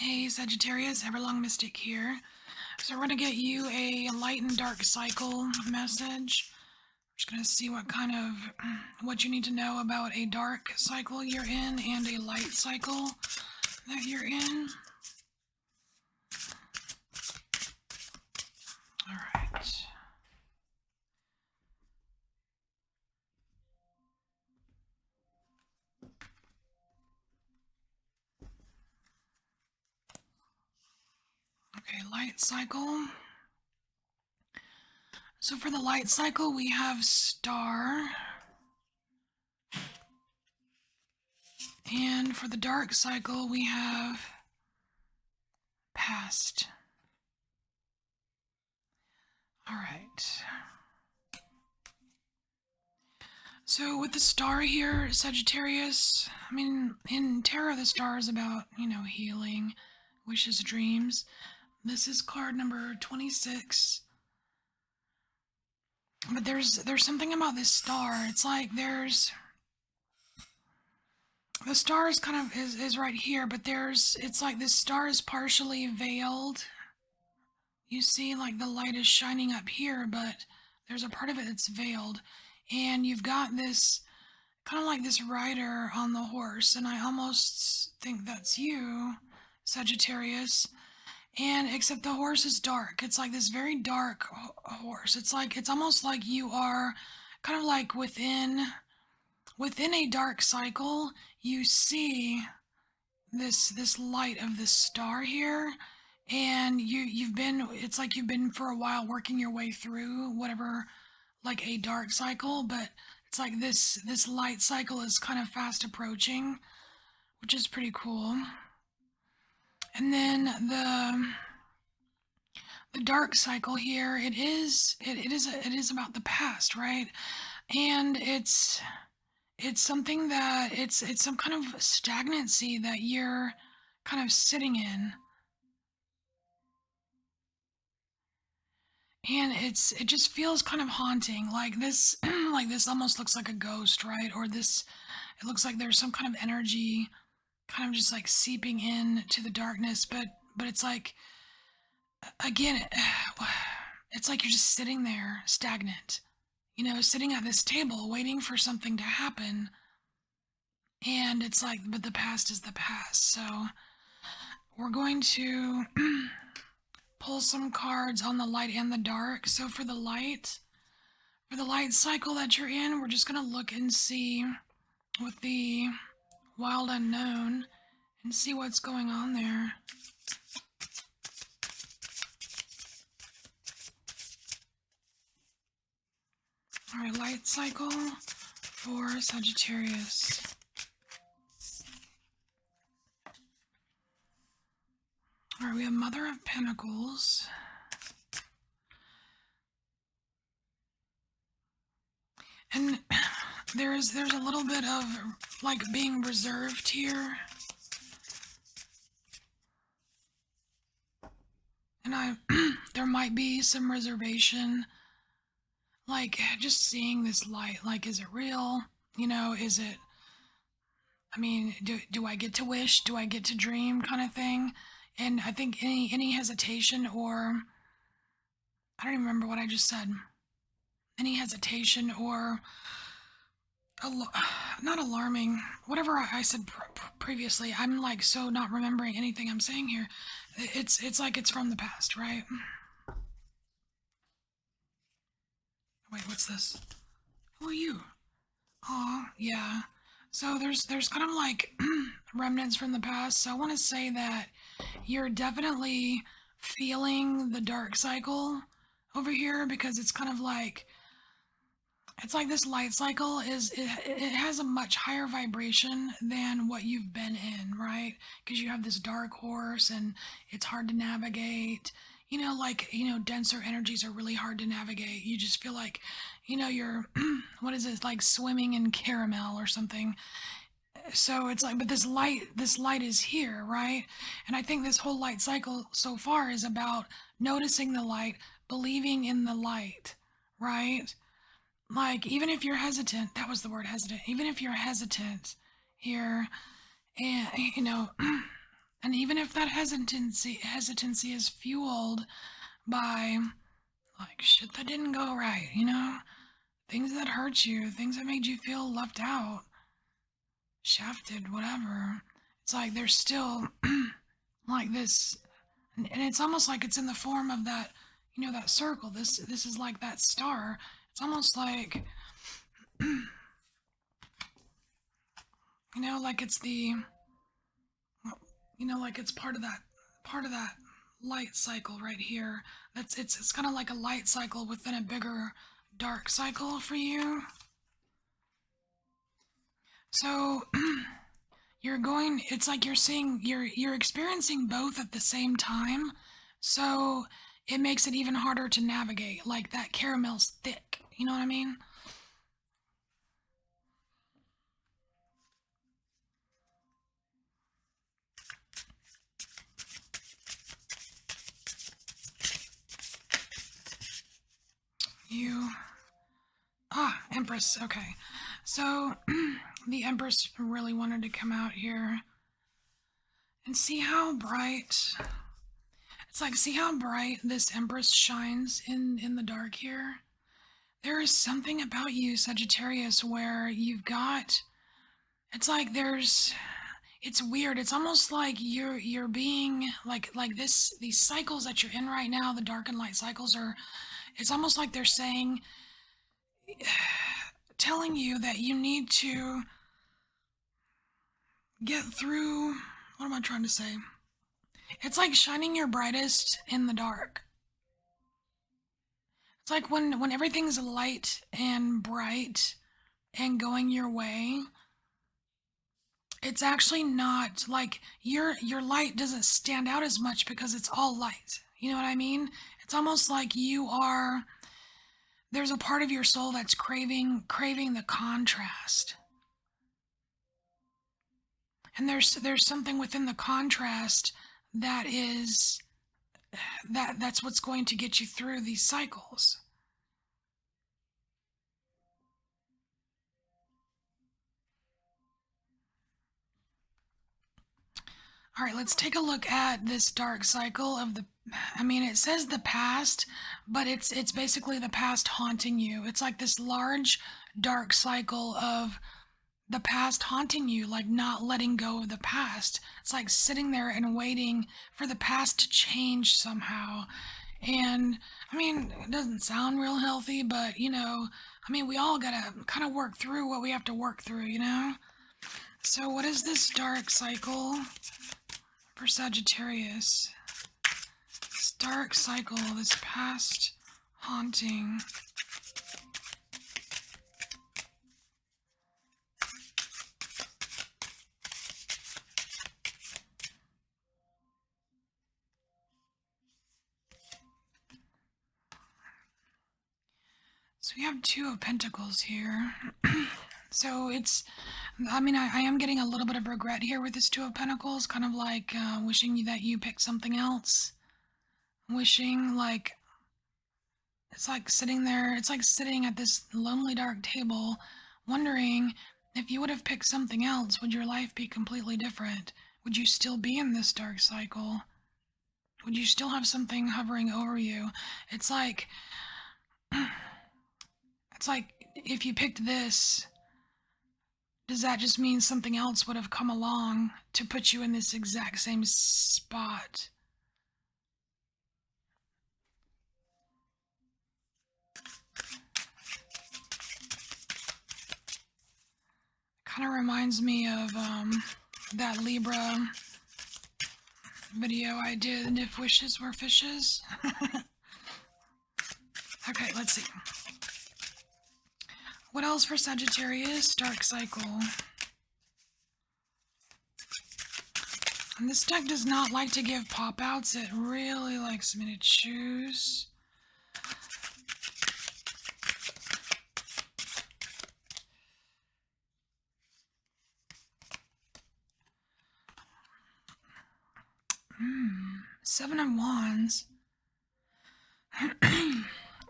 Hey Sagittarius, EverlongMystic here. So we're going to get you a light and dark cycle message. We're just going to see what you need to know about a dark cycle you're in and a light cycle that you're in. All right. Okay, light cycle. So for the light cycle, we have star. And for the dark cycle, we have past. All right. So with the star here, Sagittarius, I mean, in tarot, the star is about, healing, wishes, dreams. This is card number 26. But there's something about this star. It's like the star is is right here, but it's like this star is partially veiled. You see, like the light is shining up here, but there's a part of it that's veiled. And you've got this kind of like this rider on the horse, and I almost think that's you, Sagittarius. And except the horse is dark. It's like this very dark horse. It's almost like you are kind of like within a dark cycle. You see this light of this star here, and it's like you've been for a while working your way through whatever, like a dark cycle, but it's like this light cycle is kind of fast approaching, which is pretty cool. And then the dark cycle here, it is about the past, right? And it's something that it's some kind of stagnancy that you're kind of sitting in. And it just feels kind of haunting, like this like this almost looks like a ghost, right? Or this, it looks like there's some kind of energy kind of just like seeping in to the darkness, but it's like, again, it's like you're just sitting there stagnant, sitting at this table waiting for something to happen. And it's like, but the past is the past. So we're going to pull some cards on the light and the dark. So for the light cycle that you're in, we're just going to look and see with the wild unknown and see what's going on there. All right, light cycle for Sagittarius. All right, we have Mother of Pentacles. And there's a little bit of like being reserved here. And there might be some reservation, like just seeing this light, like, is it real? Is it, I mean, do I get to wish? Do I get to dream, kind of thing? And I think any hesitation, or I don't even remember what I just said. Any hesitation or not alarming, whatever I said previously. I'm like so not remembering anything I'm saying here. It's like it's from the past, right? Wait, what's this? Who are you? Oh, yeah. So there's kind of like remnants from the past. So I want to say that you're definitely feeling the dark cycle over here, because it's kind of like, it's like this light cycle it has a much higher vibration than what you've been in, right? Because you have this dark horse and it's hard to navigate. Denser energies are really hard to navigate. You just feel like, you're, what is it, like swimming in caramel or something. So it's like, but this light is here, right? And I think this whole light cycle so far is about noticing the light, believing in the light, right? Like, even if you're hesitant, that was the word, hesitant. Even if you're hesitant here, and And even if that hesitancy is fueled by like shit that didn't go right, you know, things that hurt you, things that made you feel left out, shafted, whatever. It's like there's still like this, and it's almost like it's in the form of that, you know, that circle. This is like that star. It's almost like, you know, like it's the, you know, like it's part of that light cycle right here. It's kind of like a light cycle within a bigger dark cycle for you. So it's like you're experiencing both at the same time. So it makes it even harder to navigate. Like that caramel's thick. You know what I mean? You Empress. Okay. So the Empress really wanted to come out here and see how bright. It's like, see how bright this Empress shines in the dark here? There is something about you, Sagittarius, where you've got, it's like it's weird. It's almost like you're being like these cycles that you're in right now, the dark and light cycles are, it's almost like they're saying, telling you that you need to get through, what am I trying to say? It's like shining your brightest in the dark. It's like when everything's light and bright and going your way, it's actually not like your light doesn't stand out as much because it's all light. You know what I mean? It's almost like there's a part of your soul that's craving the contrast. And there's something within the contrast that is that's what's going to get you through these cycles. All right, let's take a look at this dark cycle of the, I mean, it says the past, but it's basically the past haunting you. It's like this large dark cycle of the past haunting you, like not letting go of the past. It's like sitting there and waiting for the past to change somehow. And I mean, it doesn't sound real healthy, but you know, I mean, we all gotta kind of work through what we have to work through, you know? So, what is this dark cycle for Sagittarius? This dark cycle, this past haunting. So we have Two of Pentacles here. So it's, I mean, I am getting a little bit of regret here with this Two of Pentacles, kind of like wishing that you picked something else. Wishing like, it's like sitting there, it's like sitting at this lonely dark table, wondering if you would have picked something else, would your life be completely different? Would you still be in this dark cycle? Would you still have something hovering over you? It's like, it's like if you picked this, does that just mean something else would have come along to put you in this exact same spot? Kind of reminds me of that Libra video I did, If Wishes Were Fishes. Okay, let's see. What else for Sagittarius? Dark cycle. And this deck does not like to give pop-outs. It really likes me to choose. Seven of Wands.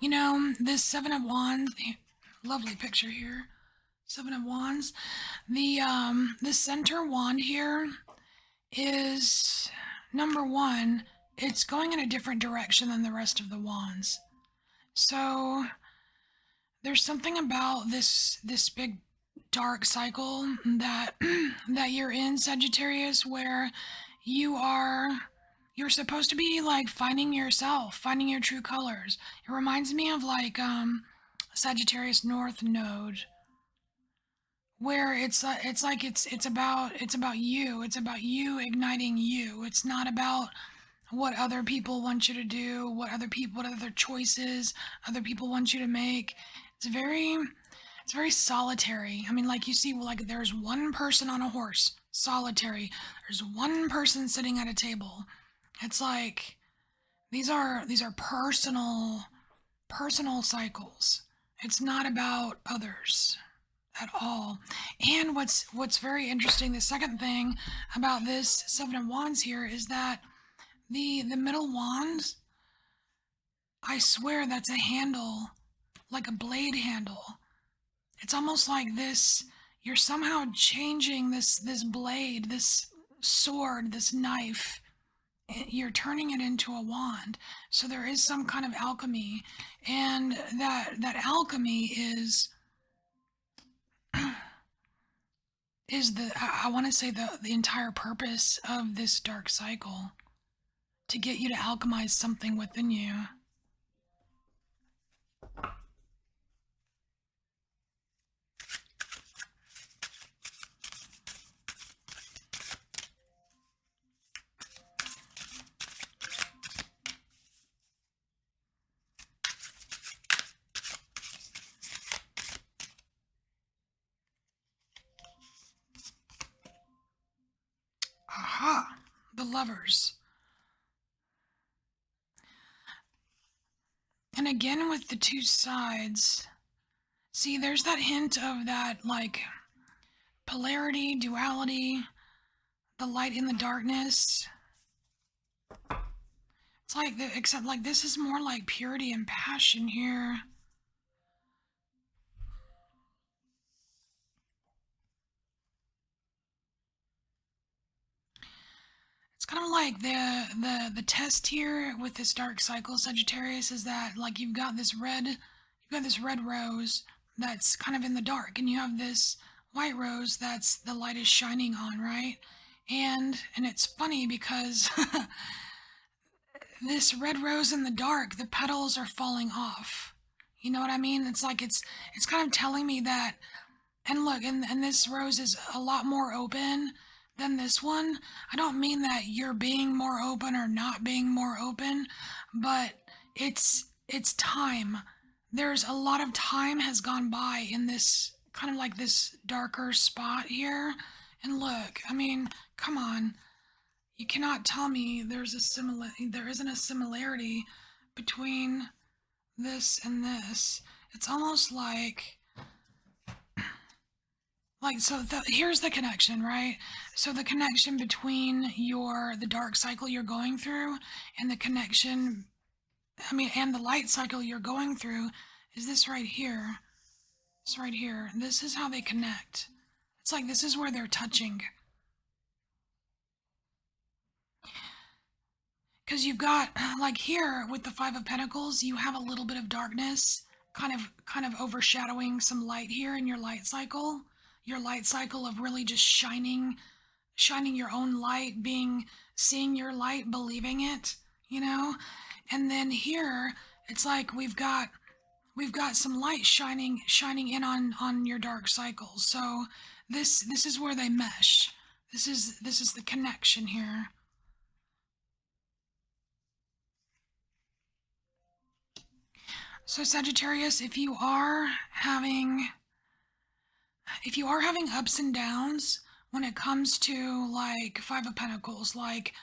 You know, this Seven of Wands, lovely picture here. Seven of Wands. The center wand here is, number one, it's going in a different direction than the rest of the wands. So there's something about this big dark cycle that that you're in, Sagittarius, where you are you're supposed to be like finding yourself, finding your true colors. It reminds me of like Sagittarius North Node, where it's about you. It's about you igniting you. It's not about what other people want you to do, what other choices other people want you to make. It's very solitary. I mean, like you see, well, like there's one person on a horse, solitary. There's one person sitting at a table. It's like these are personal cycles. It's not about others at all. And what's very interesting, the second thing about this Seven of Wands here is that the middle wand, I swear that's a handle, like a blade handle. It's almost like this, you're somehow changing this blade, this sword, this knife. You're turning it into a wand. So there is some kind of alchemy, and that alchemy is I want to say the entire purpose of this dark cycle, to get you to alchemize something within you. Aha! The Lovers. And again with the two sides, see, there's that hint of that, like, polarity, duality, the light in the darkness. It's like, except like this is more like purity and passion here. It's kind of like the test here with this dark cycle, Sagittarius, is that like you've got this red rose that's kind of in the dark, and you have this white rose that's the light is shining on, right? And it's funny because this red rose in the dark, the petals are falling off. You know what I mean? It's like it's kind of telling me that. And look, and this rose is a lot more open than this one. I don't mean that you're being more open or not being more open, but it's time. There's a lot of time has gone by in this kind of like this darker spot here. And look, I mean, come on. You cannot tell me there isn't a similarity between this and this. It's almost like so here's the connection, right? So the connection between the dark cycle you're going through and the connection, I mean, and the light cycle you're going through is this right here. It's right here. This is how they connect. It's like this is where they're touching. Because you've got, like here with the Five of Pentacles, you have a little bit of darkness kind of overshadowing some light here in your light cycle. Your light cycle of really just shining your own light, seeing your light, believing it, you know? And then here, it's like we've got some light shining in on your dark cycle. So this is where they mesh. This is the connection here. So Sagittarius, if you are having ups and downs when it comes to like Five of Pentacles, like,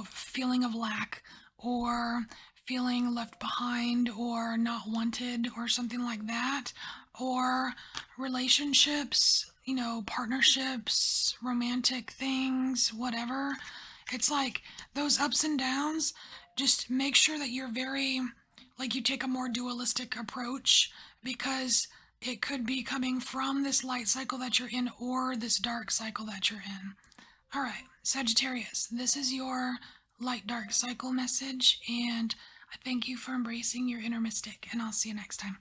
feeling of lack or feeling left behind or not wanted or something like that, or relationships, partnerships, romantic things, whatever. It's like those ups and downs, just make sure that you're very, like, you take a more dualistic approach, because it could be coming from this light cycle that you're in or this dark cycle that you're in. All right, Sagittarius, this is your light dark cycle message, and I thank you for embracing your inner mystic, and I'll see you next time.